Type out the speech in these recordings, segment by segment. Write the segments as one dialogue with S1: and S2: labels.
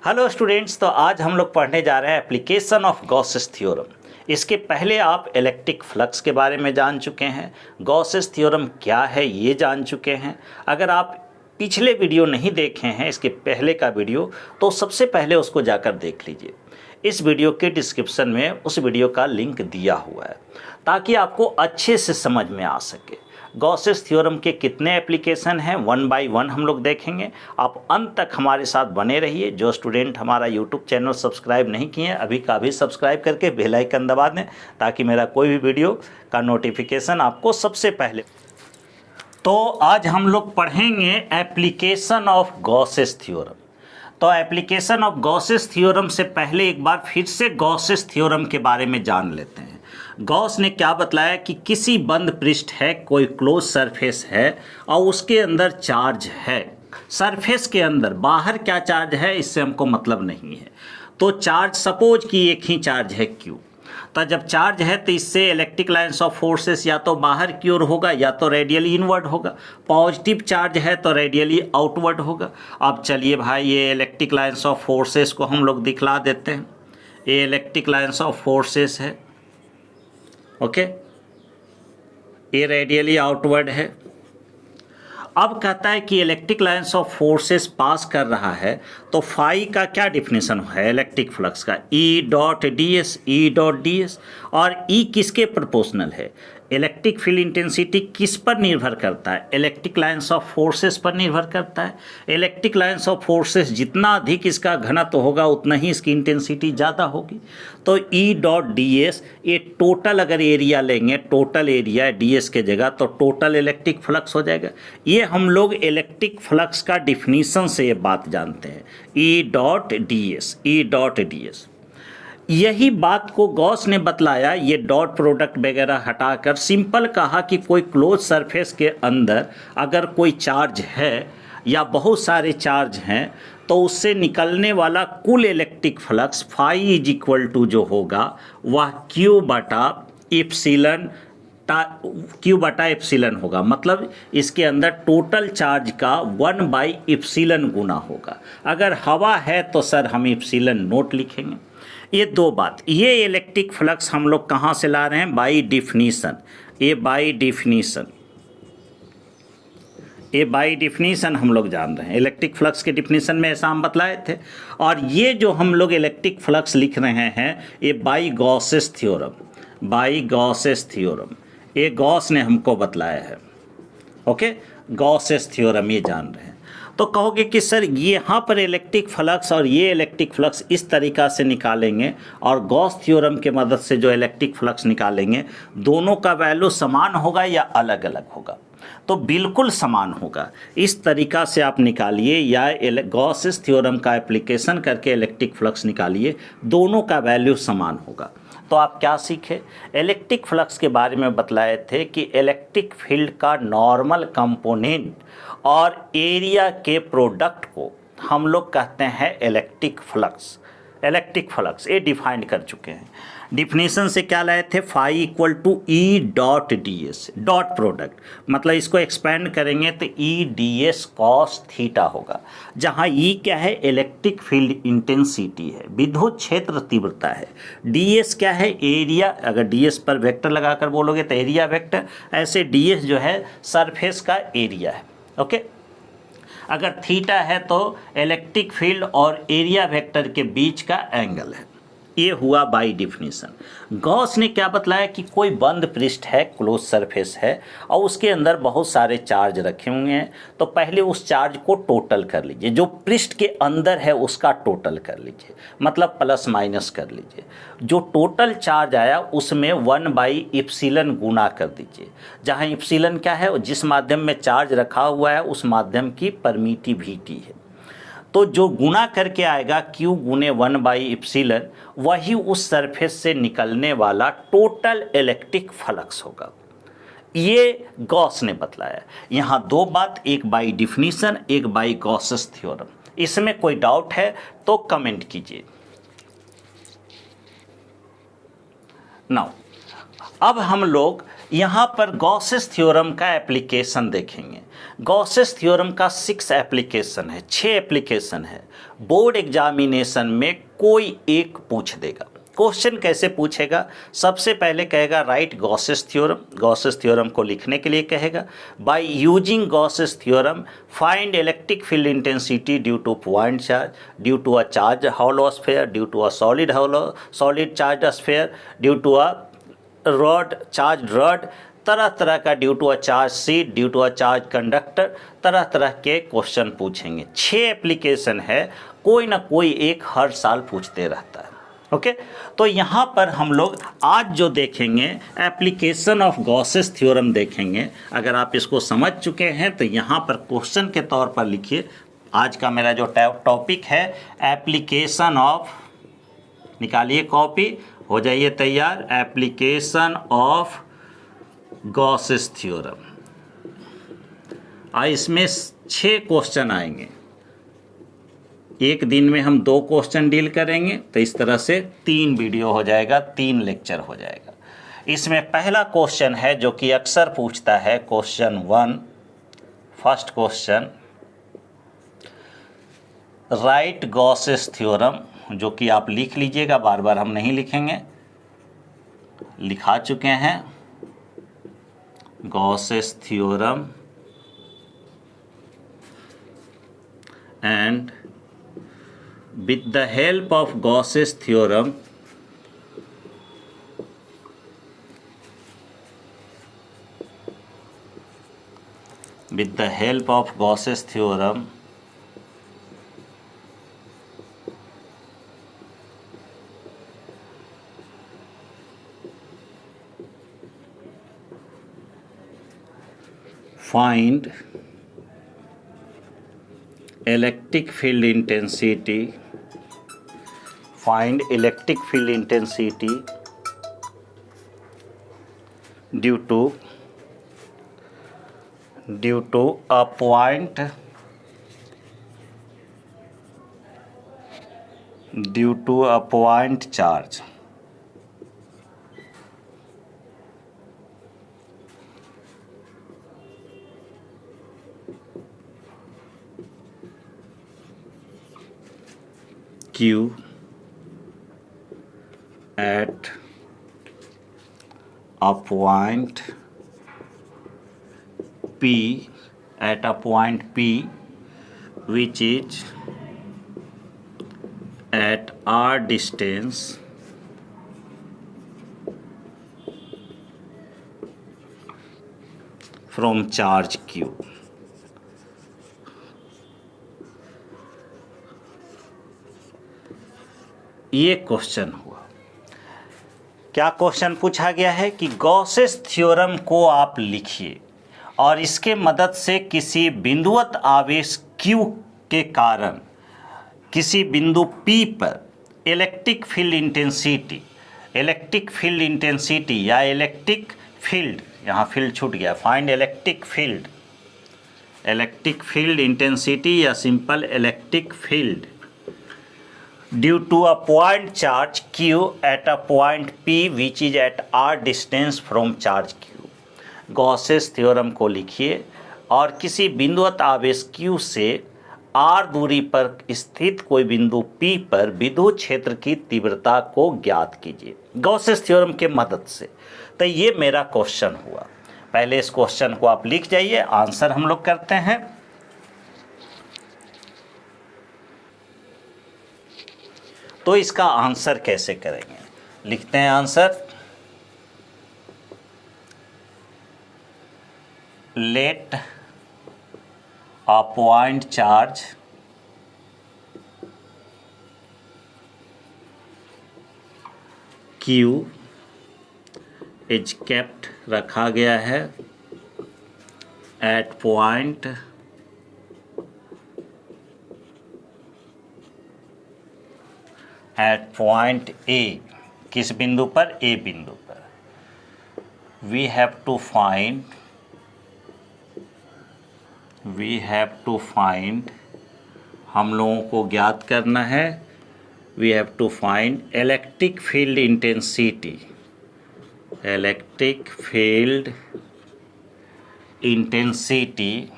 S1: Hello students, तो आज हम लोग पढ़ने जा रहे हैं एप्लीकेशन ऑफ गॉसेस थ्योरम। इसके पहले आप इलेक्ट्रिक फ्लक्स के बारे में जान चुके हैं, गॉसेस थ्योरम क्या है ये जान चुके हैं। अगर आप पिछले वीडियो नहीं देखे हैं, इसके पहले का वीडियो, तो सबसे पहले उसको जाकर देख लीजिए। इस वीडियो के डिस्क्रिप्शन में उस वीडियो का लिंक दिया हुआ है ताकि आपको अच्छे से समझ में आ सके। गॉसेस थ्योरम के कितने एप्लीकेशन हैं, वन बाय वन हम लोग देखेंगे। आप अंत तक हमारे साथ बने रहिए। जो स्टूडेंट हमारा यूट्यूब चैनल सब्सक्राइब नहीं किए हैं, अभी का अभी सब्सक्राइब करके बेल आइकन दबा दें ताकि मेरा कोई भी वीडियो का नोटिफिकेशन आपको सबसे पहले। तो आज हम लोग पढ़ेंगे एप्लीकेशन ऑफ गॉसेस थ्योरम। तो एप्लीकेशन ऑफ गॉसेस थ्योरम से पहले एक बार फिर से गॉसेस थ्योरम के बारे में जान लेते हैं। गॉस ने क्या बतलाया कि किसी बंद पृष्ठ है, कोई क्लोज सरफेस है और उसके अंदर चार्ज है। सरफेस के अंदर, बाहर क्या चार्ज है इससे हमको मतलब नहीं है। तो चार्ज, सपोज कि एक ही चार्ज है Q। तो जब चार्ज है तो इससे इलेक्ट्रिक लाइन्स ऑफ फोर्सेस या तो बाहर की ओर होगा या तो रेडियली इनवर्ड होगा। पॉजिटिव चार्ज है तो रेडियली आउटवर्ड होगा। अब चलिए भाई, ये इलेक्ट्रिक लाइन्स ऑफ फोर्सेस को हम लोग दिखला देते हैं। ये इलेक्ट्रिक लाइन्स ऑफ फोर्सेस है, ओके। ये रेडियली आउटवर्ड है। अब कहता है कि इलेक्ट्रिक लाइन्स ऑफ फोर्सेस पास कर रहा है, तो फाई का क्या डिफिनेशन है इलेक्ट्रिक फ्लक्स का? ई डॉट डी एस। और ई किसके प्रोपोर्शनल है? इलेक्ट्रिक फील्ड इंटेंसिटी किस पर निर्भर करता है? इलेक्ट्रिक लाइन्स ऑफ फोर्सेस पर निर्भर करता है। इलेक्ट्रिक लाइन्स ऑफ फोर्सेस जितना अधिक इसका घनत्व होगा उतना ही इसकी इंटेंसिटी ज़्यादा होगी। तो ई डॉट डी एस, ये टोटल अगर एरिया लेंगे, टोटल एरिया डी एस के जगह, तो टोटल इलेक्ट्रिक फ्लक्स हो जाएगा। ये हम लोग इलेक्ट्रिक फ्लक्स का डिफिनीशन से ये बात जानते हैं, ई डॉट डी एस। यही बात को गॉस ने बतलाया। ये डॉट प्रोडक्ट वगैरह हटाकर सिंपल कहा कि कोई क्लोज सरफेस के अंदर अगर कोई चार्ज है या बहुत सारे चार्ज हैं तो उससे निकलने वाला कुल electric flux phi is equal to जो होगा वह Q बटा एप्सिलन होगा। मतलब इसके अंदर टोटल चार्ज का 1/एप्सिलन गुना होगा। अगर हवा है तो सर हम एप्सिलन नोट लिखेंगे। ये दो बात, ये इलेक्ट्रिक फ्लक्स हम लोग कहाँ से ला रहे हैं? By definition. ये बाई डिफिनीशन हम लोग जान रहे हैं। इलेक्ट्रिक फ्लक्स के डिफिनीशन में ऐसा हम बतलाए थे। और ये जो हम लोग इलेक्ट्रिक फ्लक्स लिख रहे हैं ये बाई गॉसेस थ्योरम, ये गॉस ने हमको बतलाया है, ओके। गॉसेस थ्योरम ये जान रहे हैं। तो कहोगे कि सर यहाँ पर इलेक्ट्रिक फ्लक्स और ये इलेक्ट्रिक फ्लक्स इस तरीक़ा से निकालेंगे और गॉस थ्योरम के मदद से जो इलेक्ट्रिक फ्लक्स निकालेंगे, दोनों का वैल्यू समान होगा या अलग अलग होगा? तो बिल्कुल समान होगा। इस तरीक़ा से आप निकालिए या गॉसेस थ्योरम का एप्लीकेशन करके इलेक्ट्रिक फ्लक्स निकालिए, दोनों का वैल्यू समान होगा। तो आप क्या सीखे? इलेक्ट्रिक फ्लक्स के बारे में बतलाए थे कि इलेक्ट्रिक फील्ड का नॉर्मल कंपोनेंट और एरिया के प्रोडक्ट को हम लोग कहते हैं इलेक्ट्रिक फ्लक्स। ये डिफाइंड कर चुके हैं। डिफिनीशन से क्या लाए थे? Phi equal to E dot D S, dot product. मतलब इसको एक्सपेंड करेंगे तो E D S cos theta होगा, जहाँ ई क्या है? इलेक्ट्रिक फील्ड इंटेंसिटी है, विद्युत क्षेत्र तीव्रता है। डी एस क्या है? एरिया। अगर डी एस पर वेक्टर लगाकर बोलोगे तो एरिया वेक्टर, ऐसे डी एस जो है सरफेस का एरिया है, ओके। अगर थीटा है तो इलेक्ट्रिक फील्ड और एरिया वेक्टर के बीच का एंगल है। ये हुआ बाय डिफिनीशन। गॉस ने क्या बतलाया कि कोई बंद पृष्ठ है, क्लोज सरफेस है और उसके अंदर बहुत सारे चार्ज रखे हुए हैं। तो पहले उस चार्ज को टोटल कर लीजिए, जो पृष्ठ के अंदर है उसका टोटल कर लीजिए, मतलब प्लस माइनस कर लीजिए। जो टोटल चार्ज आया उसमें 1/एप्सिलन गुना कर दीजिए, जहाँ एप्सिलन क्या है? जिस माध्यम में चार्ज रखा हुआ है उस माध्यम की परमिटिविटी है। तो जो गुना करके आएगा Q गुने 1/एप्सिलन, वही उस सरफेस से निकलने वाला टोटल इलेक्ट्रिक फ्लक्स होगा। ये गॉस ने बतलाया। यहाँ दो बात, एक बाई डिफिनीशन, एक बाई गॉसेस थ्योरम। इसमें कोई डाउट है तो कमेंट कीजिए। नाउ अब हम लोग यहाँ पर गॉसेस थ्योरम का एप्लीकेशन देखेंगे। गॉसेस थ्योरम का 6 एप्लीकेशन है, 6 एप्लीकेशन है। बोर्ड एग्जामिनेशन में कोई एक पूछ देगा। क्वेश्चन कैसे पूछेगा? सबसे पहले कहेगा right Gauss's theorem, Gauss's theorem को लिखने के लिए कहेगा। By using Gauss's theorem find electric field intensity due to point charge, due to a charge hollow sphere, due to a solid charge sphere, due to a rod charge rod, तरह तरह का, due to a charge sheet, due to a charge conductor, तरह तरह के question पूछेंगे। 6 application है, कोई ना कोई एक हर साल पूछते रहता है। ओके तो यहाँ पर हम लोग आज जो देखेंगे एप्लीकेशन ऑफ गॉसेस थ्योरम देखेंगे। अगर आप इसको समझ चुके हैं तो यहाँ पर क्वेश्चन के तौर पर लिखिए। आज का मेरा जो टॉपिक है एप्लीकेशन ऑफ, निकालिए कॉपी, हो जाइए तैयार, एप्लीकेशन ऑफ गॉसेस थ्योरम। इसमें 6 क्वेश्चन आएंगे। एक दिन में हम 2 क्वेश्चन डील करेंगे, तो इस तरह से 3 वीडियो हो जाएगा, 3 लेक्चर हो जाएगा। इसमें पहला क्वेश्चन है जो कि अक्सर पूछता है, question 1, first question, right Gauss's theorem, जो कि आप लिख लीजिएगा, बार बार हम नहीं लिखेंगे, लिखा चुके हैं। Gauss's theorem and with the help of Gauss's theorem find electric field intensity due to a point charge. Q at a point P, which is at r distance from charge Q. ये question हुआ। क्या question पूछा गया है कि Gauss's theorem को आप लिखिए और इसके मदद से किसी बिंदुवत आवेश Q के कारण किसी बिंदु P पर इलेक्ट्रिक फील्ड इंटेंसिटी या इलेक्ट्रिक फील्ड, यहाँ फील्ड छूट गया, फाइंड इलेक्ट्रिक फील्ड इंटेंसिटी या simple electric field due to a point charge Q at a point P which is at r distance from charge Q. Gauss's theorem को लिखिए और किसी बिंदुवत आवेश Q से r दूरी पर स्थित कोई बिंदु P पर विद्युत क्षेत्र की तीव्रता को ज्ञात कीजिए गॉसेस थ्योरम के मदद से। तो ये मेरा क्वेश्चन हुआ। पहले इस क्वेश्चन को आप लिख जाइए, आंसर हम लोग करते हैं। तो इसका आंसर कैसे करेंगे, लिखते हैं answer. Let a point charge Q is kept, रखा गया है, at point A, किस बिंदु पर? A बिंदु पर। we have to find, हम लोगों को ज्ञात करना है, we have to find electric field intensity electric field intensity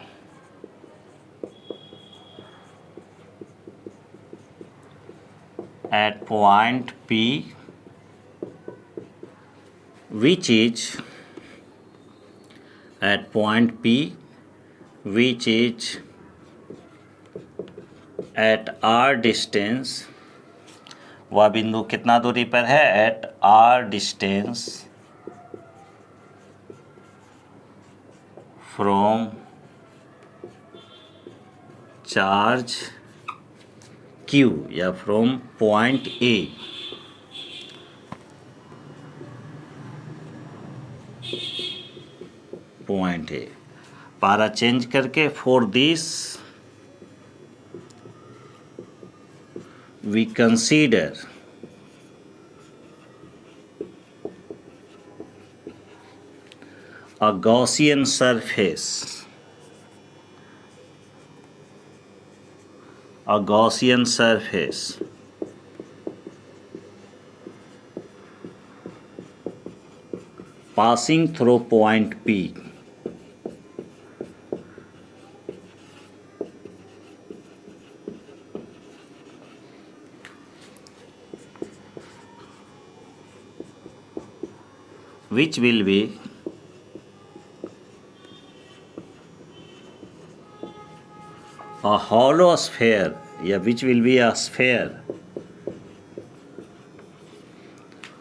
S1: at point P which is at point P which is at r distance, वह बिंदु कितना दूरी पर है? at r distance from charge Q या from point A। Point A पारा change करके for this we consider a Gaussian surface, a Gaussian surface passing through point P which will be a hollow sphere, yeah, which will be a sphere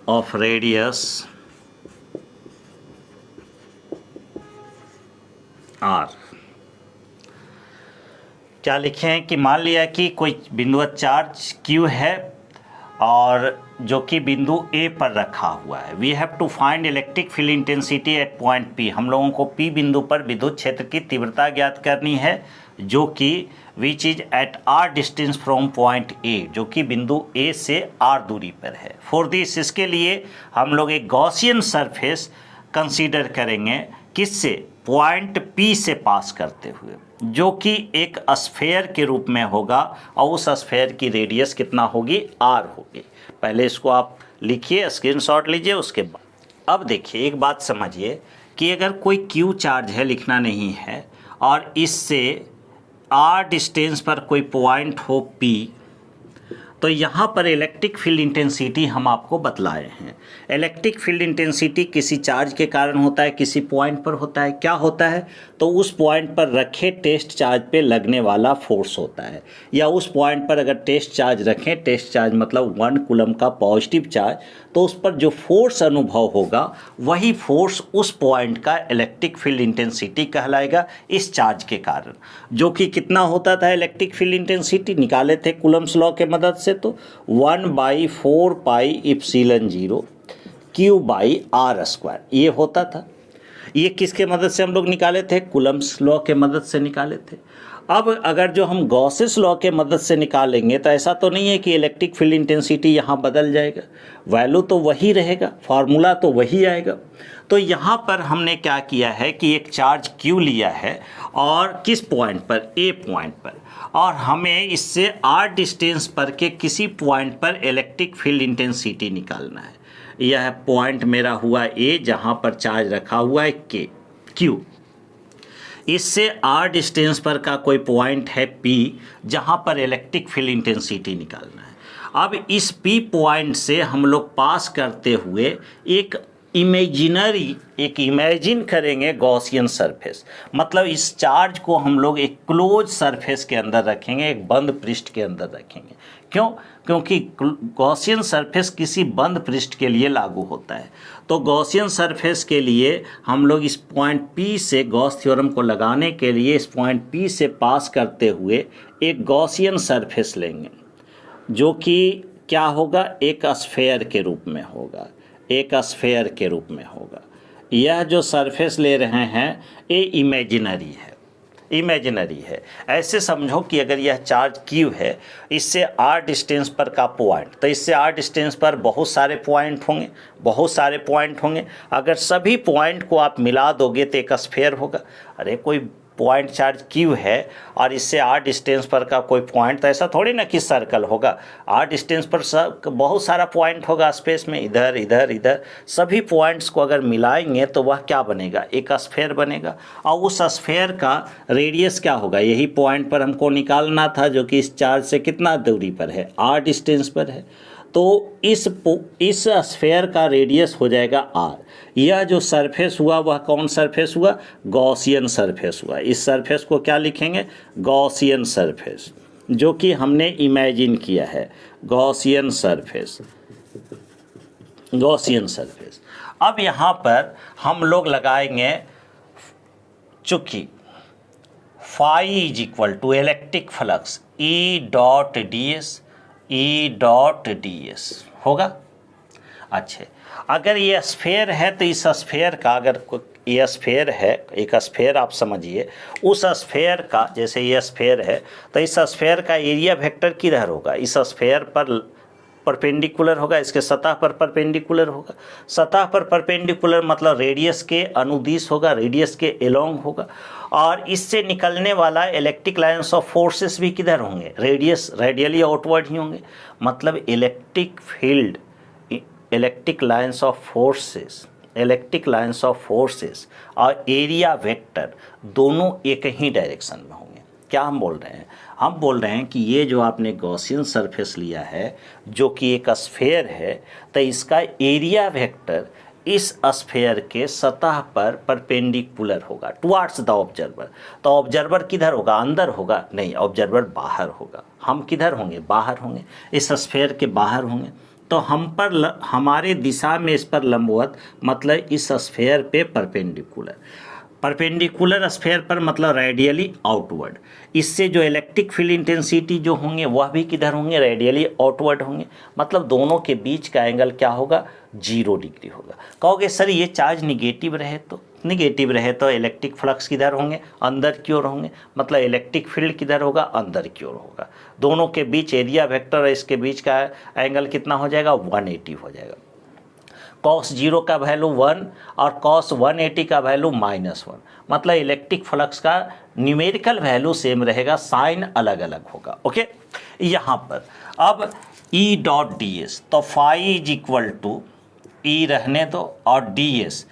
S1: of radius r। क्या लिखे हैं कि मान लिया कि कोई बिंदु चार्ज Q है और जो कि बिंदु A पर रखा हुआ है। We have to find electric field intensity at point P। हम लोगों को P बिंदु पर विद्युत क्षेत्र की तीव्रता ज्ञात करनी है, जो कि which is at r distance from point A, जो कि बिंदु A से r दूरी पर है। फॉर दिस, इसके लिए हम लोग एक गॉसियन सरफेस कंसीडर करेंगे, किससे? पॉइंट P से पास करते हुए, जो कि एक स्फेयर के रूप में होगा और उस स्फेयर की रेडियस कितना होगी? r होगी। पहले इसको आप लिखिए, स्क्रीनशॉट लीजिए। उसके बाद अब देखिए, एक बात समझिए कि अगर कोई Q चार्ज है, लिखना नहीं है, और इससे r डिस्टेंस पर कोई पॉइंट हो P, तो यहाँ पर इलेक्ट्रिक फील्ड इंटेंसिटी हम आपको बतलाए हैं। इलेक्ट्रिक फील्ड इंटेंसिटी किसी चार्ज के कारण होता है, किसी पॉइंट पर होता है। क्या होता है? तो उस पॉइंट पर रखे टेस्ट चार्ज पे लगने वाला फोर्स होता है, या उस पॉइंट पर अगर टेस्ट चार्ज रखें, टेस्ट चार्ज मतलब 1 कूलम का पॉजिटिव चार्ज, तो उस पर जो फोर्स अनुभव होगा वही फोर्स उस पॉइंट का इलेक्ट्रिक फील्ड इंटेंसिटी कहलाएगा, इस चार्ज के कारण। जो कि कितना होता था इलेक्ट्रिक फील्ड इंटेंसिटी? निकाले थे कूलम्स लॉ के मदद से, तो 1/4 पाई इप्सिलन 0 Q/r², ये होता था। ये किसके मदद से हम लोग निकाले थे? कूलम्स लॉ के मदद से निकाले थे। अब अगर जो हम गॉसेस लॉ के मदद से निकालेंगे, तो ऐसा तो नहीं है कि इलेक्ट्रिक फील्ड इंटेंसिटी यहाँ बदल जाएगा, वैल्यू तो वही रहेगा, फार्मूला तो वही आएगा। तो यहाँ पर हमने क्या किया है कि एक चार्ज Q लिया है, और किस पॉइंट पर? A पॉइंट पर, और हमें इससे r डिस्टेंस पर के किसी पॉइंट पर इलेक्ट्रिक फील्ड इंटेंसिटी निकालना है। यह पॉइंट मेरा हुआ A, जहाँ पर चार्ज रखा हुआ है Q। इससे r डिस्टेंस पर का कोई पॉइंट है P, जहाँ पर इलेक्ट्रिक फील्ड इंटेंसिटी निकालना है। अब इस P पॉइंट से हम लोग पास करते हुए एक इमेजिन करेंगे गॉसियन सरफेस। मतलब इस चार्ज को हम लोग एक क्लोज सरफेस के अंदर रखेंगे, एक बंद पृष्ठ के अंदर रखेंगे। क्यों? क्योंकि गॉसियन सरफेस किसी बंद पृष्ठ के लिए लागू होता है। तो गॉसियन सरफेस के लिए हम लोग इस पॉइंट P से गॉस थ्योरम को लगाने के लिए इस पॉइंट P से पास करते हुए एक गॉसियन सरफेस लेंगे, जो कि क्या होगा? एक स्फेयर के रूप में होगा, एक स्फेयर के रूप में होगा। यह जो सरफेस ले रहे हैं ये इमेजिनरी है। ऐसे समझो कि अगर यह चार्ज Q है, इससे r डिस्टेंस पर का पॉइंट, तो इससे r डिस्टेंस पर बहुत सारे पॉइंट होंगे। अगर सभी पॉइंट को आप मिला दोगे तो एक स्फेयर होगा। अरे कोई पॉइंट चार्ज क्यू है और इससे r डिस्टेंस पर का कोई पॉइंट, तो ऐसा थोड़ी ना कि सर्कल होगा, r डिस्टेंस पर बहुत सारा पॉइंट होगा स्पेस में, इधर इधर इधर, सभी पॉइंट्स को अगर मिलाएंगे तो वह क्या बनेगा, एक स्फेयर बनेगा। और उस स्फेयर का रेडियस क्या होगा, यही पॉइंट पर हमको निकालना था जो कि इस चार्ज से कितना दूरी पर है, r डिस्टेंस पर है। तो इस स्फेयर का रेडियस हो जाएगा r। यह जो सरफेस हुआ वह कौन सरफेस हुआ, गॉसियन सरफेस हुआ। इस सरफेस को क्या लिखेंगे, गॉसियन सरफेस, जो कि हमने इमेजिन किया है, गॉसियन सरफेस, गॉसियन सरफेस। अब यहाँ पर हम लोग लगाएंगे, चूँकि phi is equal to electric flux E dot D S, E dot D S होगा। अच्छे, अगर ये स्फेयर है तो इस स्फेयर का, अगर ये स्फेयर है, एक स्फेयर आप समझिए, उस स्फेयर का, जैसे ये स्फेयर है तो इस स्फेयर का एरिया वेक्टर किधर होगा, इस स्फेयर पर परपेंडिकुलर होगा, इसके सतह पर परपेंडिकुलर होगा। सतह पर परपेंडिकुलर मतलब रेडियस के अनुदिश होगा, रेडियस के एलोंग होगा। और इससे निकलने वाला इलेक्ट्रिक लाइन्स ऑफ फोर्सेस भी किधर होंगे, रेडियस रेडियली आउटवर्ड ही होंगे। मतलब electric field, electric lines of forces, electric lines of forces और एरिया वेक्टर दोनों एक ही डायरेक्शन में होंगे। क्या हम बोल रहे हैं, हम बोल रहे हैं कि ये जो आपने गॉसियन सरफेस लिया है जो कि एक स्फेयर है, तो इसका एरिया वेक्टर इस स्फेयर के सतह पर परपेंडिकुलर होगा टुवार्ड्स द ऑब्जर्वर। तो ऑब्जर्वर किधर होगा, अंदर होगा, नहीं, ऑब्जर्वर बाहर होगा। हम किधर होंगे, बाहर होंगे, इस स्फेयर के बाहर होंगे। तो हम पर हमारे दिशा में इस पर लंबवत, मतलब इस स्फेयर पे परपेंडिकुलर, परपेंडिकुलर स्फेयर पर मतलब रेडियली आउटवर्ड। इससे जो इलेक्ट्रिक फील्ड इंटेंसिटी जो होंगे वह भी किधर होंगे, रेडियली आउटवर्ड होंगे। मतलब दोनों के बीच का एंगल क्या होगा, 0 डिग्री होगा। कहोगे सर ये चार्ज निगेटिव रहे तो, निगेटिव रहे तो इलेक्ट्रिक फ्लक्स किधर होंगे, अंदर की ओर होंगे। मतलब इलेक्ट्रिक फील्ड किधर होगा, अंदर की ओर होगा। दोनों के बीच एरिया वेक्टर और इसके बीच का एंगल कितना हो जाएगा, 180 हो जाएगा। cos 0 का वैल्यू 1 और cos 180 का वैल्यू -1। मतलब इलेक्ट्रिक फ्लक्स का न्यूमेरिकल वैल्यू सेम रहेगा, साइन अलग अलग होगा। ओके, यहाँ पर अब E डॉट डी एस, तो phi is equal to E रहने दो और D S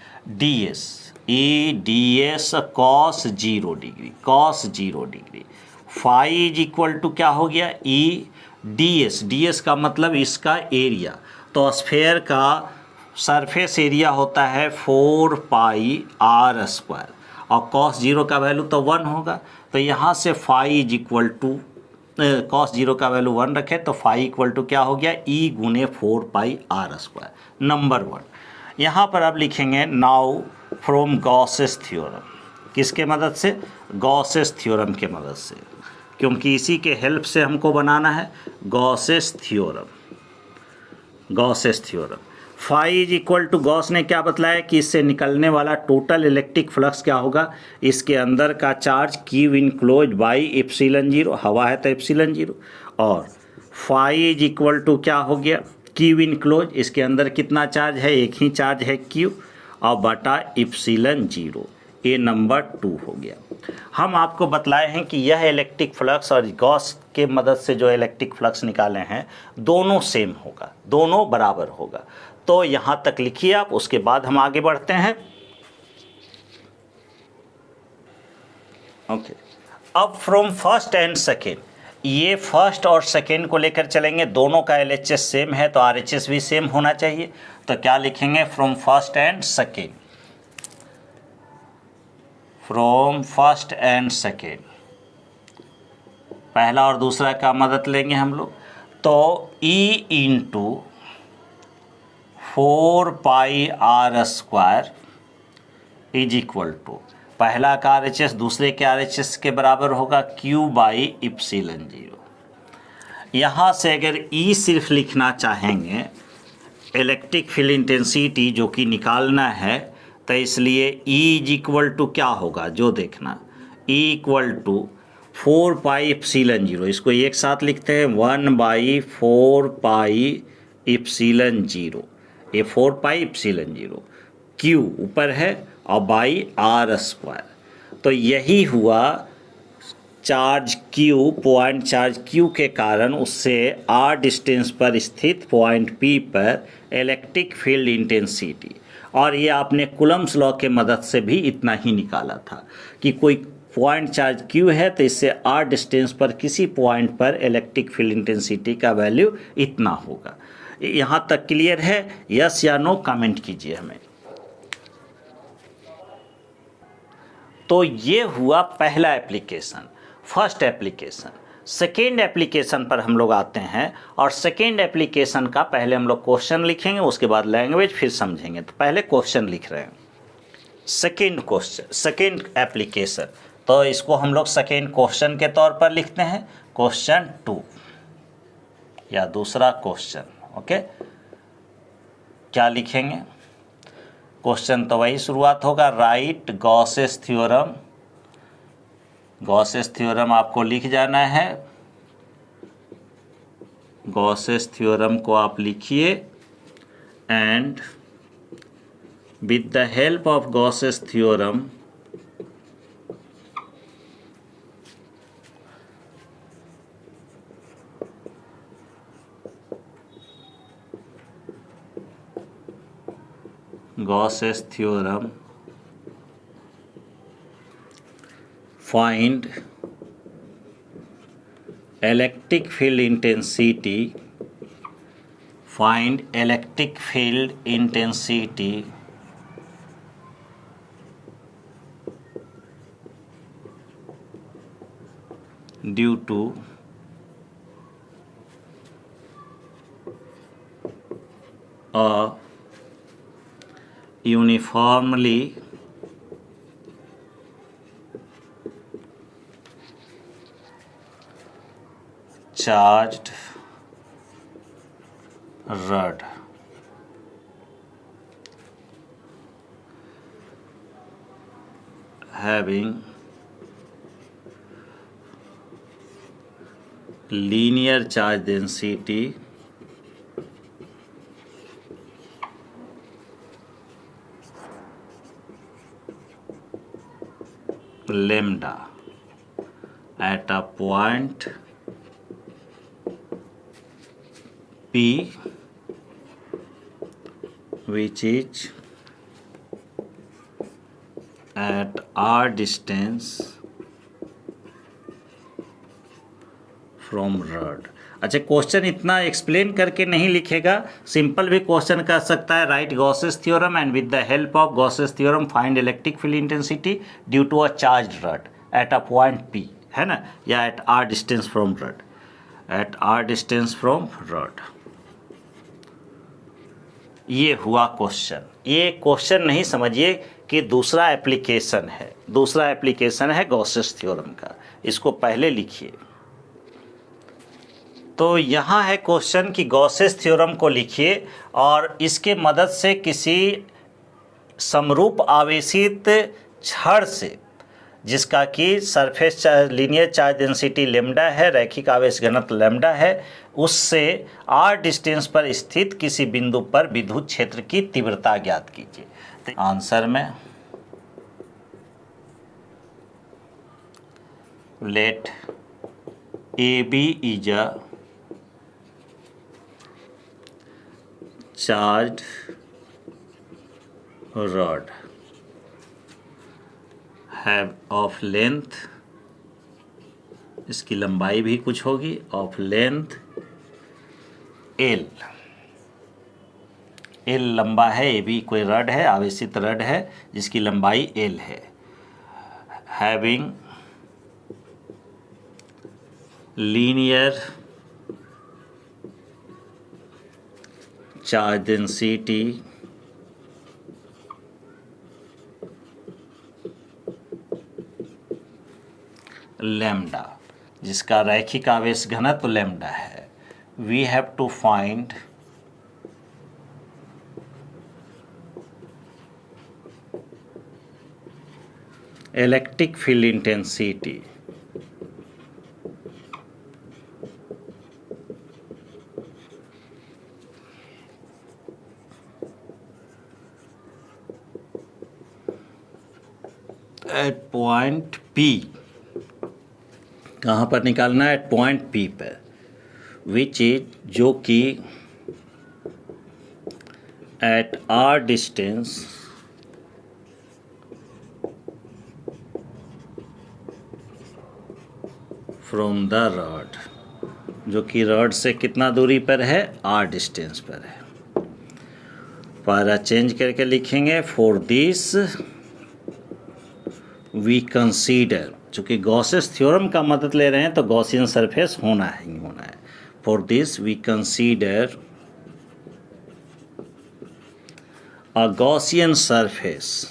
S1: E D S cos 0 degree, cos 0 degree. Phi is equal to क्या हो गया, E डी एस का मतलब इसका एरिया, तो स्फेयर का सरफेस एरिया होता है 4 पाई r स्क्वायर और cos 0 का वैल्यू तो 1 होगा। तो यहाँ से phi is equal to, cos 0 का वैल्यू 1 रखे तो फाई इक्वल टू क्या हो गया, E गुने 4 पाई r स्क्वायर। नंबर 1 यहाँ पर अब लिखेंगे नाउ फ्रॉम गॉसेस थ्योरम, किसके मदद से, गॉसेस थ्योरम के मदद से, क्योंकि इसी के हेल्प से हमको बनाना है Gauss's theorem, Gauss's theorem. Phi is equal to, Gauss ने क्या बतलाया कि इससे निकलने वाला टोटल इलेक्ट्रिक फ्लक्स क्या होगा, इसके अंदर का charge Q enclose by epsilon 0, हवा है तो एप्सिलॉन 0, और फाई इज इक्वल टू क्या हो गया, Q इनक्लोज, इसके अंदर कितना चार्ज है, एक ही चार्ज है Q, और बटा एप्सिलॉन 0, ये नंबर 2 हो गया। हम आपको बतलाए हैं कि यह इलेक्ट्रिक फ्लक्स और गॉस के मदद से जो इलेक्ट्रिक फ्लक्स निकाले हैं दोनों सेम होगा, दोनों बराबर होगा। तो यहाँ तक लिखिए आप, उसके बाद हम आगे बढ़ते हैं। ओके, अब फ्रॉम फर्स्ट एंड सेकेंड, ये फर्स्ट और सेकेंड को लेकर चलेंगे, दोनों का LHS सेम है तो RHS भी सेम होना चाहिए। तो क्या लिखेंगे, from first and second, from first and second, पहला और दूसरा का मदद लेंगे हम लोग। तो E into 4 pi r square is equal to, पहला का RHS दूसरे के RHS के बराबर होगा Q बाई एप्सिलॉन 0। यहाँ से अगर E सिर्फ लिखना चाहेंगे, इलेक्ट्रिक फील्ड इंटेंसिटी जो कि निकालना है, तो इसलिए E इज इक्वल टू क्या होगा, जो देखना, E equal to 4 pi epsilon 0, इसको एक साथ लिखते हैं 1/4 पाई एप्सिलॉन 0, ये 4 पाई एप्सिलॉन 0, Q ऊपर है और बाई r स्क्वायर। तो यही हुआ charge Q, point charge Q के कारण उससे r डिस्टेंस पर स्थित पॉइंट P पर इलेक्ट्रिक फील्ड इंटेंसिटी। और ये आपने कूलम्ब्स लॉ के मदद से भी इतना ही निकाला था कि कोई पॉइंट चार्ज Q है तो इससे r डिस्टेंस पर किसी पॉइंट पर इलेक्ट्रिक फील्ड इंटेंसिटी का वैल्यू इतना होगा। यहाँ तक क्लियर है? यस या नो कमेंट कीजिए हमें। तो ये हुआ पहला application, first application. Second application पर हम लोग आते हैं और सेकेंड एप्लीकेशन का पहले हम लोग क्वेश्चन लिखेंगे, उसके बाद लैंग्वेज, फिर समझेंगे। तो पहले क्वेश्चन लिख रहे हैं, सेकेंड क्वेश्चन, सेकेंड एप्लीकेशन। तो इसको हम लोग सेकेंड क्वेश्चन के तौर पर लिखते हैं, क्वेश्चन 2 या दूसरा क्वेश्चन। ओके, क्या लिखेंगे? क्वेश्चन तो वही शुरुआत होगा, right Gauss's theorem. Gauss's theorem आपको लिख जाना है, गॉसेस थ्योरम को आप लिखिए and with the help of Gauss's theorem Gauss's theorem find electric field intensity, find electric field intensity due to a uniformly charged rod having linear charge density lambda at a point P which is at r distance from rod। अच्छा, question इतना explain करके नहीं लिखेगा, simple भी question कर सकता है, right Gauss's theorem and with the help of Gauss's theorem find electric field intensity due to a charge rod at a point P, है ना, या at r distance from rod, at r distance from rod. ये हुआ question. ये question नहीं समझिए कि दूसरा एप्लीकेशन है, दूसरा एप्लीकेशन है गॉसेस थ्योरम का, इसको पहले लिखिए। तो यहाँ है क्वेश्चन कि गॉसेस थ्योरम को लिखिए और इसके मदद से किसी समरूप आवेशित छड़ से, जिसका कि surface charge linear charge density lambda है, रैखिक आवेश घनत्व लेम्डा है, उससे r डिस्टेंस पर स्थित किसी बिंदु पर विद्युत क्षेत्र की तीव्रता ज्ञात कीजिए। तो आंसर में let AB is a charge rod have of length, इसकी लंबाई भी कुछ होगी, ऑफ लेंथ L, L लंबा है, ए भी कोई रड है, आवेशित रड है जिसकी लंबाई L है, having linear charge density lambda, जिसका रैखिक आवेश घनत्व लैम्डा है। We have to find electric field intensity at point P, कहाँ पर निकालना है? एट पॉइंट P पर, विच इज, जो कि at R distance from the rod, जो कि रॉड से कितना दूरी पर है? R डिस्टेंस पर है। पारा चेंज करके लिखेंगे, फॉर दिस वी कंसीडर, चूँकि गॉसेस थ्योरम का मदद ले रहे हैं तो गॉसियन सरफेस होना ही होना है। For this we consider a Gaussian surface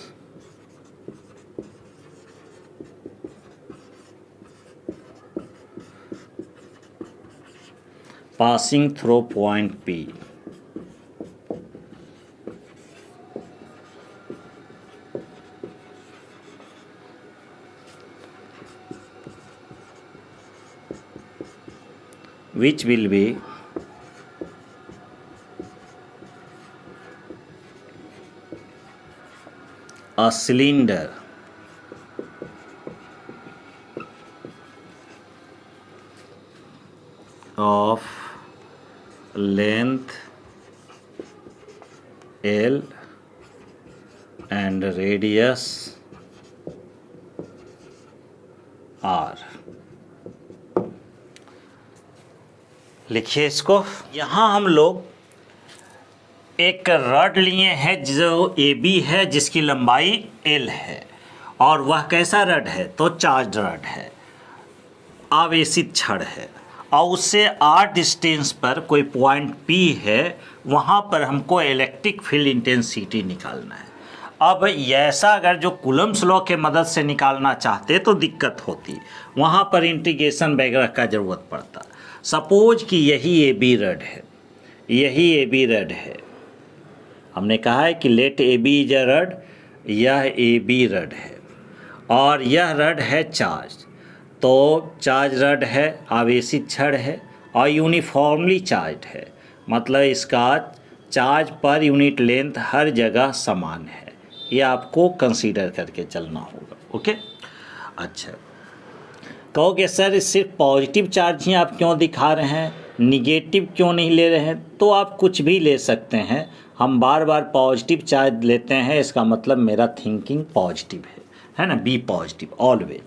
S1: passing through point P, which will be a cylinder of length L and radius R। लिखिए इसको। यहाँ हम लोग एक रॉड लिए हैं जो AB है, जिसकी लंबाई L है, और वह कैसा रॉड है? तो चार्ज रॉड है, आवेशित छड़ है, और उससे R डिस्टेंस पर कोई पॉइंट P है, वहाँ पर हमको इलेक्ट्रिक फील्ड इंटेंसिटी निकालना है। अब ऐसा अगर जो कूलम्ब्स लॉ के मदद से निकालना चाहते तो दिक्कत होती, वहाँ पर इंटीग्रेशन वगैरह का ज़रूरत पड़ता। सपोज कि यही AB रॉड है, यही AB रॉड है, हमने कहा है कि let AB is a rod, यह AB रॉड है, और यह रॉड है चार्ज, तो चार्ज रॉड है, आवेशित छड़ है, और यूनिफॉर्मली चार्ज है, मतलब इसका चार्ज पर यूनिट लेंथ हर जगह समान है। ये आपको कंसीडर करके चलना होगा। ओके, अच्छा, कहोगे सर सिर्फ पॉजिटिव चार्ज ही आप क्यों दिखा रहे हैं, निगेटिव क्यों नहीं ले रहे हैं? तो आप कुछ भी ले सकते हैं, हम बार बार पॉजिटिव चार्ज लेते हैं, इसका मतलब मेरा थिंकिंग पॉजिटिव है ना, बी पॉजिटिव ऑलवेज।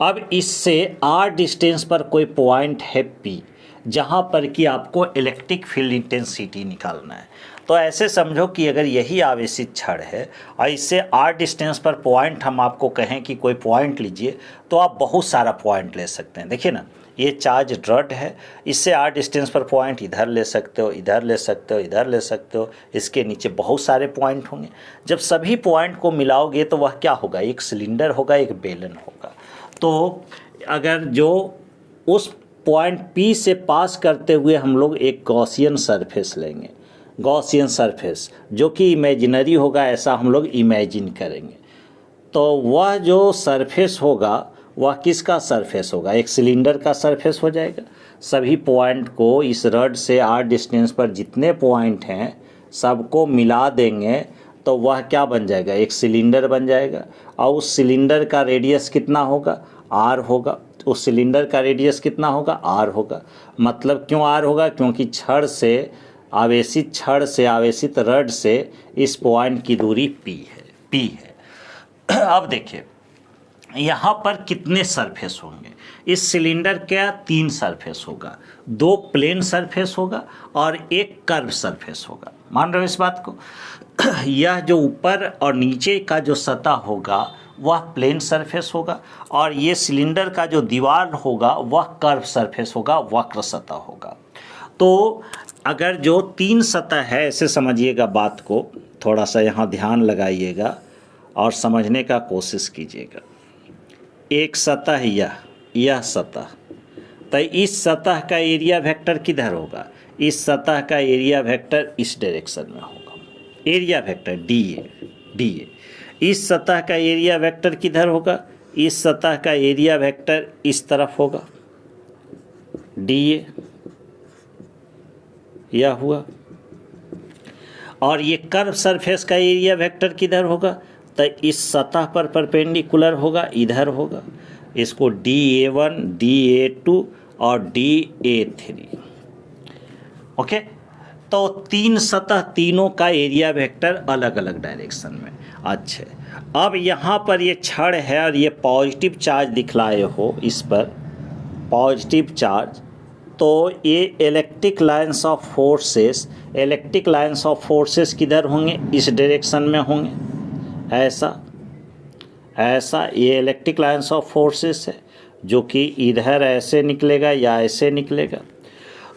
S1: अब इससे R डिस्टेंस पर कोई पॉइंट है P, जहाँ पर कि आपको इलेक्ट्रिक फील्ड इंटेंसिटी निकालना है। तो ऐसे समझो कि अगर यही आवेशित छड़ है और इससे R डिस्टेंस पर पॉइंट हम आपको कहें कि कोई पॉइंट लीजिए, तो आप बहुत सारा पॉइंट ले सकते हैं। देखिए ना, ये चार्ज रॉड है, इससे R डिस्टेंस पर पॉइंट इधर ले सकते हो, इधर ले सकते हो, इधर ले सकते हो, इसके नीचे बहुत सारे पॉइंट होंगे। जब सभी पॉइंट को मिलाओगे तो वह क्या होगा? एक सिलेंडर होगा, एक बेलन होगा। तो अगर जो उस पॉइंट P से पास करते हुए हम लोग एक गॉसियन सरफेस लेंगे, गॉसियन सरफेस जो कि इमेजिनरी होगा, ऐसा हम लोग इमेजिन करेंगे, तो वह जो सरफेस होगा वह किसका सरफेस होगा? एक सिलेंडर का सरफेस हो जाएगा। सभी पॉइंट को इस रॉड से R डिस्टेंस पर जितने पॉइंट हैं सबको मिला देंगे तो वह क्या बन जाएगा? एक सिलेंडर बन जाएगा। और उस सिलेंडर का रेडियस कितना होगा? R होगा। उस सिलेंडर का रेडियस कितना होगा? R होगा। मतलब क्यों R होगा? क्योंकि छड़ से आवेशित रॉड से इस पॉइंट की दूरी P है। अब देखिए यहाँ पर कितने सरफेस होंगे? इस सिलेंडर का 3 सरफेस होगा, 2 प्लेन सरफेस होगा और एक कर्व सरफेस होगा। मान रहे हो इस बात को? यह जो ऊपर और नीचे का जो सतह होगा वह प्लेन सरफेस होगा, और ये सिलेंडर का जो दीवार होगा वह कर्व सरफेस होगा, वक्र सतह होगा। तो अगर जो 3 सतह है, ऐसे समझिएगा बात को, थोड़ा सा यहाँ ध्यान लगाइएगा और समझने का कोशिश कीजिएगा। एक सतह यह सतह, तो इस सतह का एरिया वेक्टर किधर होगा? इस सतह का एरिया वेक्टर इस डायरेक्शन में होगा, एरिया वेक्टर DA। इस सतह का एरिया वेक्टर किधर होगा? इस सतह का एरिया वेक्टर इस तरफ होगा, DA। यह हुआ। और ये कर्व सरफेस का एरिया वेक्टर किधर होगा? तो इस सतह पर परपेंडिकुलर होगा, इधर होगा, इसको DA1, DA2 और DA3। ओके, तो तीन सतह, तीनों का एरिया वेक्टर अलग अलग डायरेक्शन में। अच्छा, अब यहाँ पर ये छड़ है और ये पॉजिटिव चार्ज दिखलाए हो, इस पर पॉजिटिव चार्ज, तो ये electric lines of forces, electric lines of forces किधर होंगे? इस डायरेक्शन में होंगे, ऐसा ये इलेक्ट्रिक लाइंस ऑफ फोर्सेस है जो कि इधर ऐसे निकलेगा या ऐसे निकलेगा।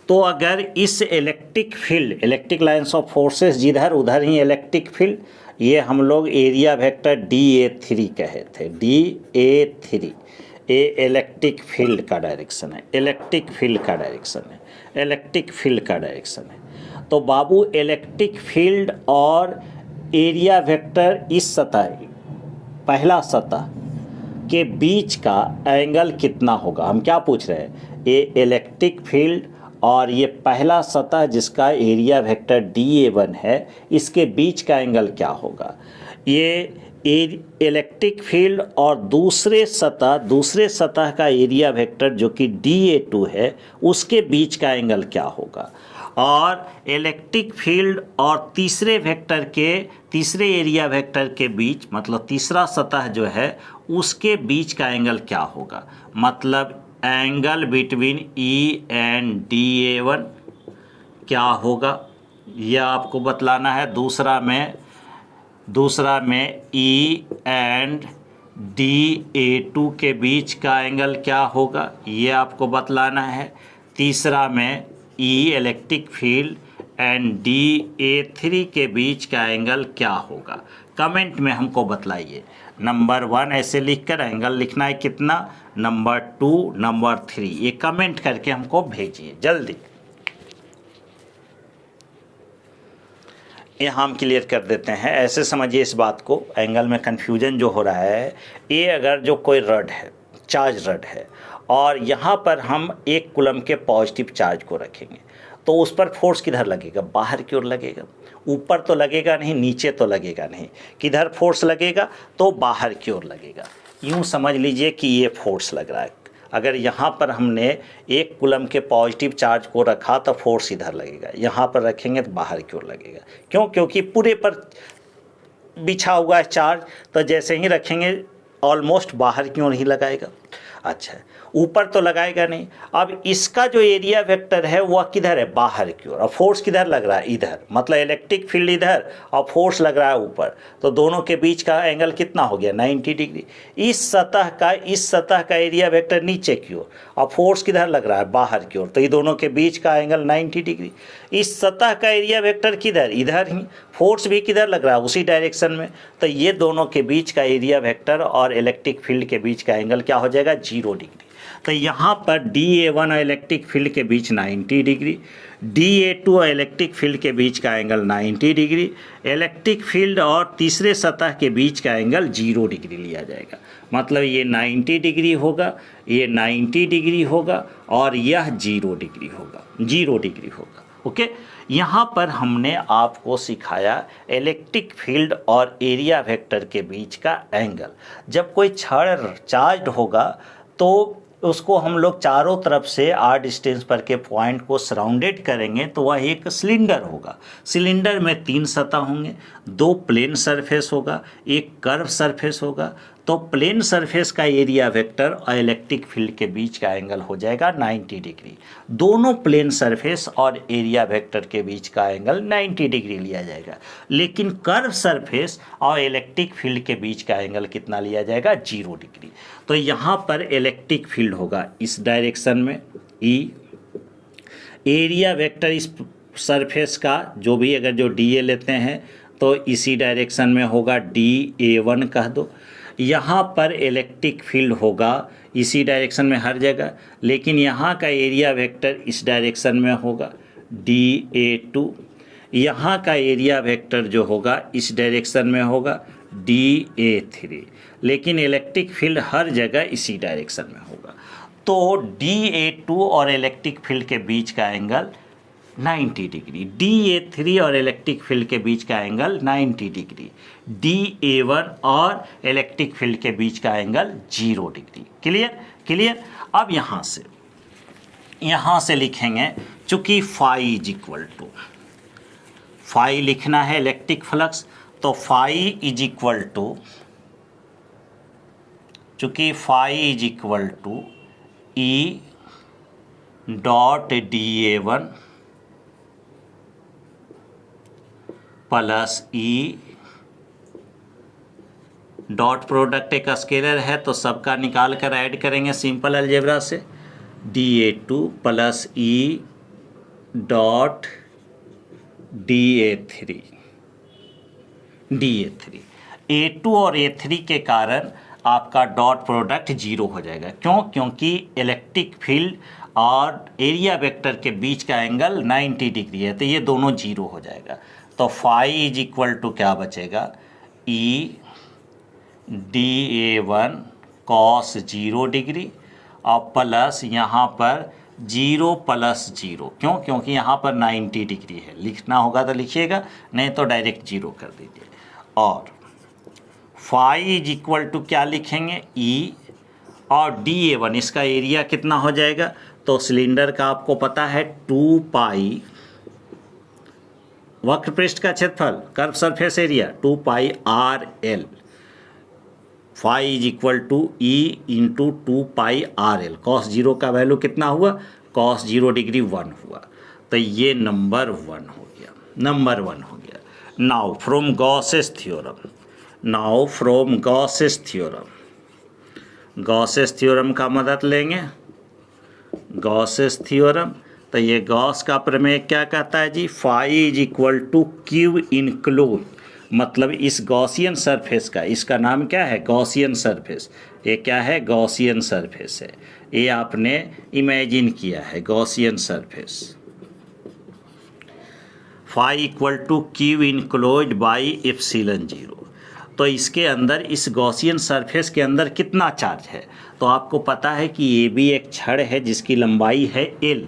S1: तो अगर इस electric field, electric lines of forces जिधर उधर ही इलेक्ट्रिक फील्ड, ये हम लोग एरिया वेक्टर DA3 कहे थे, DA3। ये इलेक्ट्रिक फील्ड का डायरेक्शन है, इलेक्ट्रिक फील्ड का डायरेक्शन है, इलेक्ट्रिक फील्ड का डायरेक्शन है। तो बाबू इलेक्ट्रिक फील्ड और एरिया वेक्टर इस सतह, पहला सतह के बीच का एंगल कितना होगा? हम क्या पूछ रहे हैं? ये इलेक्ट्रिक फील्ड और ये पहला सतह जिसका एरिया वेक्टर DA1 है, इसके बीच का एंगल क्या होगा? ये इलेक्ट्रिक फील्ड और दूसरे सतह का एरिया वेक्टर जो कि DA2 है, उसके बीच का एंगल क्या होगा? और इलेक्ट्रिक फील्ड और तीसरे एरिया वेक्टर के बीच, मतलब तीसरा सतह जो है उसके बीच का एंगल क्या होगा? मतलब angle between E and DA1 क्या होगा, यह आपको बतलाना है। दूसरा में E एंड DA2 के बीच का एंगल क्या होगा, ये आपको बतलाना है। तीसरा में E electric field and DA3 के बीच का एंगल क्या होगा? कमेंट में हमको बतलाइए। नंबर 1 ऐसे लिखकर एंगल लिखना है कितना, नंबर 2, नंबर 3, ये कमेंट करके हमको भेजिए जल्दी। ये हम क्लियर कर देते हैं। ऐसे समझिए इस बात को, एंगल में कन्फ्यूजन जो हो रहा है, ये अगर जो कोई रड है, चार्ज रड है, और यहाँ पर हम 1 कूलम के पॉजिटिव चार्ज को रखेंगे, तो उस पर फोर्स किधर लगेगा? बाहर की ओर लगेगा। ऊपर तो लगेगा नहीं, नीचे तो लगेगा नहीं। किधर फोर्स लगेगा? तो बाहर की ओर लगेगा। यूँ समझ लीजिए कि ये फोर्स लग रहा है। अगर यहाँ पर हमने 1 कूलम के पॉजिटिव चार्ज को रखा तो फोर्स इधर लगेगा, यहाँ पर रखेंगे तो बाहर की ओर लगेगा। क्यों? क्योंकि पूरे पर बिछा हुआ है चार्ज, तो जैसे ही रखेंगे ऑलमोस्ट बाहर की ओर ही लगाएगा। अच्छा, ऊपर तो लगाएगा नहीं। अब इसका जो एरिया वेक्टर है वह किधर है? बाहर की ओर। और फोर्स किधर लग रहा है? इधर। मतलब इलेक्ट्रिक फील्ड इधर और फोर्स लग रहा है ऊपर, तो दोनों के बीच का एंगल कितना हो गया? 90 डिग्री। इस सतह का एरिया वेक्टर नीचे की ओर और फोर्स किधर लग रहा है? बाहर की ओर, तो ये दोनों के बीच का एंगल 90 डिग्री। इस सतह का एरिया वेक्टर किधर? इधर ही। फोर्स भी किधर लग रहा है? उसी डायरेक्शन में। तो ये दोनों के बीच का एरिया वेक्टर और इलेक्ट्रिक फील्ड के बीच का एंगल क्या हो जाएगा? 0 डिग्री। तो यहाँ पर DA1 और इलेक्ट्रिक फील्ड के बीच 90 डिग्री, DA2 और इलेक्ट्रिक फील्ड के बीच का एंगल 90 डिग्री, इलेक्ट्रिक फील्ड और तीसरे सतह के बीच का एंगल 0 डिग्री लिया जाएगा। मतलब ये 90 डिग्री होगा, ये 90 डिग्री होगा और यह 0 डिग्री होगा, 0 डिग्री होगा। ओके, यहाँ पर हमने आपको सिखाया इलेक्ट्रिक फील्ड और एरिया वेक्टर के बीच का एंगल। जब कोई छड़ चार्ज होगा तो उसको हम लोग चारों तरफ से r डिस्टेंस पर के पॉइंट को सराउंडेड करेंगे, तो वह एक सिलेंडर होगा। सिलेंडर में 3 सतह होंगे, 2 प्लेन सरफेस होगा, 1 कर्व सरफेस होगा। तो प्लेन सरफेस का एरिया वेक्टर और इलेक्ट्रिक फील्ड के बीच का एंगल हो जाएगा 90 डिग्री। दोनों प्लेन सरफेस और एरिया वेक्टर के बीच का एंगल 90 डिग्री लिया जाएगा। लेकिन कर्व सरफेस और इलेक्ट्रिक फील्ड के बीच का एंगल कितना लिया जाएगा? 0 डिग्री। तो यहाँ पर इलेक्ट्रिक फील्ड होगा इस डायरेक्शन में E, एरिया वेक्टर इस सरफेस का जो भी, अगर जो DA लेते हैं तो इसी डायरेक्शन में होगा, DA1 कह दो। यहाँ पर इलेक्ट्रिक फील्ड होगा इसी डायरेक्शन में हर जगह, लेकिन यहाँ का एरिया वेक्टर इस डायरेक्शन में होगा, DA2। यहाँ का एरिया वेक्टर जो होगा इस डायरेक्शन में होगा, DA3। लेकिन इलेक्ट्रिक फील्ड हर जगह इसी डायरेक्शन में होगा। तो DA2 और इलेक्ट्रिक फील्ड के बीच का एंगल 90 डिग्री। DA3 और इलेक्ट्रिक फील्ड के बीच का एंगल 90 डिग्री। DA1 और इलेक्ट्रिक फील्ड के बीच का एंगल 0 डिग्री। Clear clear. अब यहाँ से लिखेंगे, चूँकि phi is equal to, phi लिखना है इलेक्ट्रिक फ्लक्स, तो फाई इज इक्वल टू, चूँकि phi is equal to E dot DA1 plus E, dot product एक स्केलर है तो सबका निकाल कर ऐड करेंगे सिंपल अलजेब्रा से, DA2 plus E dot DA3। A2 और A3 के कारण आपका डॉट प्रोडक्ट 0 हो जाएगा। क्यों? क्योंकि इलेक्ट्रिक फील्ड और एरिया वेक्टर के बीच का एंगल 90 डिग्री है, तो ये दोनों 0 हो जाएगा। तो फाई इज इक्वल टू क्या बचेगा, ई DA1 कॉस 0 डिग्री और प्लस यहाँ पर 0 प्लस 0। क्यों? क्योंकि यहाँ पर 90 डिग्री है। लिखना होगा तो लिखिएगा, नहीं तो डायरेक्ट 0 कर दीजिए। और फाई इज इक्वल टू क्या लिखेंगे, ई और DA1, इसका एरिया कितना हो जाएगा, तो सिलेंडर का आपको पता है 2 पाई वक्रपृष्ठ का क्षेत्रफल, curve surface area 2 pi RL। Phi is equal to e into 2 pi RL। Cos 0 का वैल्यू कितना हुआ, कॉस 0 डिग्री 1 हुआ, तो ये नंबर 1 हो गया, नंबर 1 हो गया। Now from Gauss's theorem, Gauss's theorem का मदद लेंगे। गॉसेस थ्योरम, तो ये गॉस का प्रमेय क्या कहता है जी, phi is equal to Q enclose, मतलब इस गॉसियन सरफेस का, इसका नाम क्या है, गॉसियन सरफेस। ये क्या है, गॉसियन सरफेस है। ये आपने इमेजिन किया है, Gaussian surface. Phi equal to Q enclose by epsilon 0। तो इसके अंदर, इस गॉसियन सरफेस के अंदर कितना चार्ज है, तो आपको पता है कि ये भी एक छड़ है जिसकी लंबाई है L,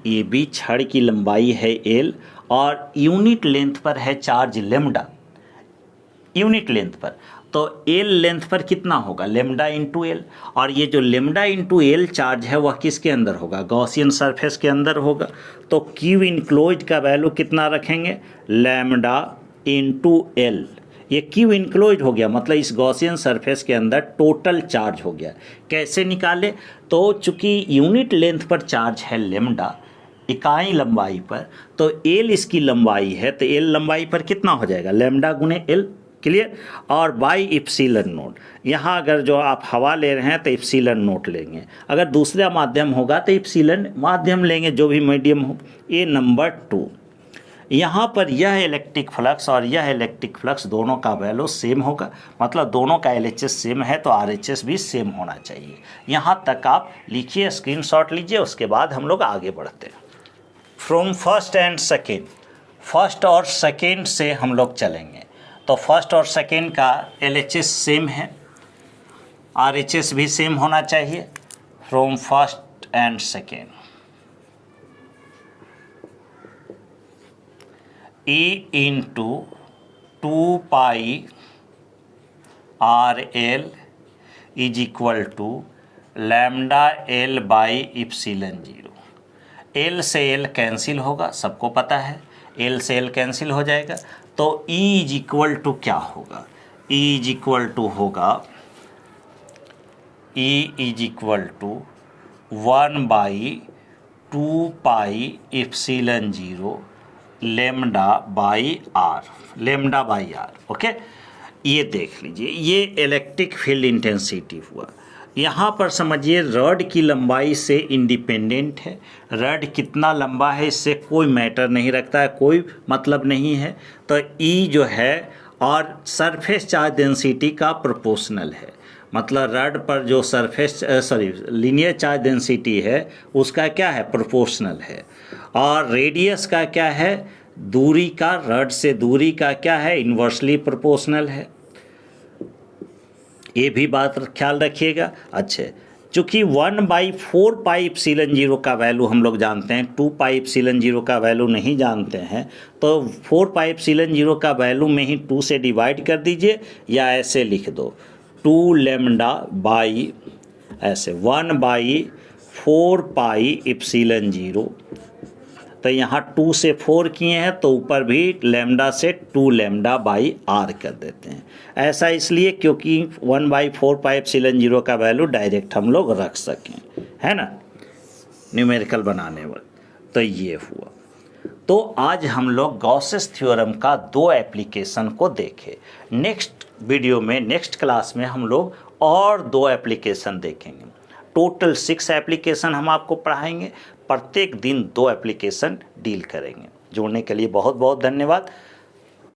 S1: ये भी छड़ की लंबाई है L और यूनिट लेंथ पर है चार्ज लेमडा, यूनिट लेंथ पर। तो L लेंथ पर कितना होगा, लेमडा इंटू L, और ये जो लेमडा इंटू L चार्ज है वह किसके अंदर होगा, गॉसियन सरफेस के अंदर होगा। तो क्यू इनक्लोज का वैल्यू कितना रखेंगे, लेमडा इंटू L। ये क्यू इनक्लोज हो गया, मतलब इस गॉसियन सरफेस के अंदर टोटल चार्ज हो गया। कैसे निकाले, तो चूंकि यूनिट लेंथ पर चार्ज है लेमडा इकाई लंबाई पर, तो L इसकी लंबाई है, तो L लंबाई पर कितना हो जाएगा, लेमडा गुने L। क्लियर। और बाई इप्सिलन नोट, यहाँ अगर जो आप हवा ले रहे हैं तो इप्सिलन नोट लेंगे, अगर दूसरा माध्यम होगा तो इप्सिलन माध्यम लेंगे, जो भी मीडियम हो। ये नंबर 2। यहाँ पर यह इलेक्ट्रिक फ्लक्स और यह इलेक्ट्रिक फ्लक्स दोनों का वैल्यू सेम होगा, मतलब दोनों का LHS सेम है तो RHS भी सेम होना चाहिए। यहाँ तक आप लिखिए, स्क्रीनशॉट लीजिए, उसके बाद हम लोग आगे बढ़ते हैं। From first and second, first और सेकेंड से हम लोग चलेंगे। तो फर्स्ट और सेकेंड का LHS सेम है, RHS भी सेम होना चाहिए। From first and second, E into 2 pi RL is equal to lambda L by epsilon 0। L से L कैंसिल होगा, सबको पता है, L से L कैंसिल हो जाएगा। तो E इज इक्वल टू क्या होगा, E इज इक्वल टू होगा, E is equal to 1 by 2 pi epsilon 0 lambda by r, lambda by r. Okay, ये देख लीजिए, ये इलेक्ट्रिक फील्ड इंटेंसिटी हुआ। यहाँ पर समझिए रॉड की लंबाई से इंडिपेंडेंट है, रॉड कितना लंबा है इससे कोई मैटर नहीं रखता है, कोई मतलब नहीं है। तो ई जो है और सरफेस चार्ज डेंसिटी का प्रोपोर्शनल है, मतलब रॉड पर जो सरफेस लीनियर चार्ज डेंसिटी है उसका क्या है, प्रोपोर्शनल है। और रेडियस का क्या है, दूरी का, रॉड से दूरी का क्या है, इन्वर्सली प्रोपोर्शनल है। ये भी बात ख्याल रखिएगा। अच्छे, चूँकि 1/4 पाई एप्सिलॉन 0 का वैल्यू हम लोग जानते हैं, 2 पाई एप्सिलॉन 0 का वैल्यू नहीं जानते हैं, तो 4 पाई एप्सिलॉन 0 का वैल्यू में ही 2 से डिवाइड कर दीजिए या ऐसे लिख दो 2 लैम्डा बाई ऐसे 1/4 पाई एप्सिलॉन 0। तो यहाँ 2 से 4 किए हैं तो ऊपर भी लैम्डा से 2 लैम्डा बाई आर कर देते हैं। ऐसा इसलिए क्योंकि 1/4 पाई एप्सिलॉन 0 का वैल्यू डायरेक्ट हम लोग रख सकें, है ना, न्यूमेरिकल बनाने वक्त। तो ये हुआ। तो आज हम लोग गॉसेस थ्योरम का 2 एप्लीकेशन को देखे। नेक्स्ट वीडियो में, नेक्स्ट क्लास में हम लोग और 2 एप्लीकेशन देखेंगे। टोटल 6 एप्लीकेशन हम आपको पढ़ाएंगे, प्रत्येक दिन 2 एप्लीकेशन डील करेंगे। जुड़ने के लिए बहुत बहुत धन्यवाद।